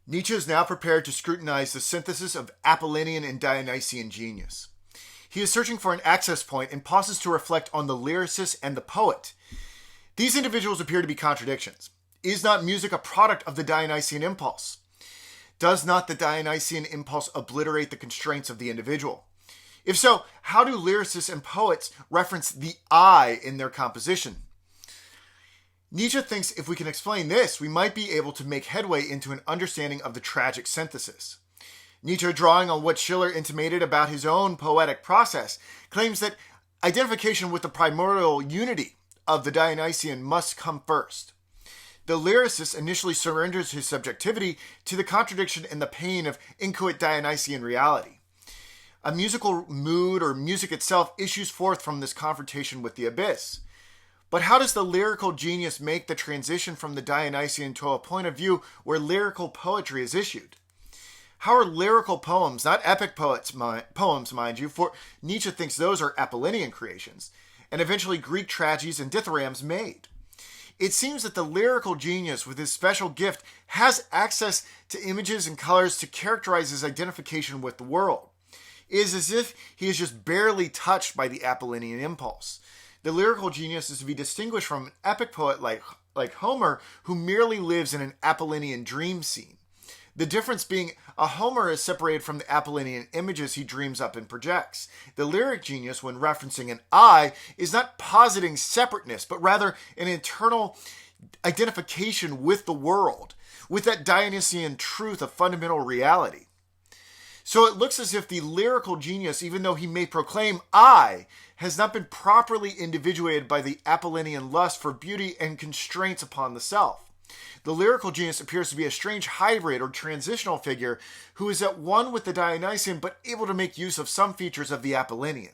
Nietzsche is now prepared to scrutinize the synthesis of Apollonian and Dionysian genius. He is searching for an access point and pauses to reflect on the lyricist and the poet. These individuals appear to be contradictions. Is not music a product of the Dionysian impulse? Does not the Dionysian impulse obliterate the constraints of the individual? If so, how do lyricists and poets reference the I in their composition? Nietzsche thinks if we can explain this, we might be able to make headway into an understanding of the tragic synthesis. Nietzsche, drawing on what Schiller intimated about his own poetic process, claims that identification with the primordial unity of the Dionysian must come first. The lyricist initially surrenders his subjectivity to the contradiction and the pain of inchoate Dionysian reality. A musical mood or music itself issues forth from this confrontation with the abyss. But how does the lyrical genius make the transition from the Dionysian to a point of view where lyrical poetry is issued? How are lyrical poems, not epic poems, mind you, for Nietzsche thinks those are Apollonian creations, and eventually Greek tragedies and dithyrambs made? It seems that the lyrical genius, with his special gift, has access to images and colors to characterize his identification with the world. It is as if he is just barely touched by the Apollonian impulse. The lyrical genius is to be distinguished from an epic poet like Homer, who merely lives in an Apollonian dream scene. The difference being, a Homer is separated from the Apollonian images he dreams up and projects. The lyric genius, when referencing an I, is not positing separateness, but rather an internal identification with the world, with that Dionysian truth of fundamental reality. So it looks as if the lyrical genius, even though he may proclaim I, has not been properly individuated by the Apollonian lust for beauty and constraints upon the self. The lyrical genius appears to be a strange hybrid or transitional figure who is at one with the Dionysian but able to make use of some features of the Apollonian.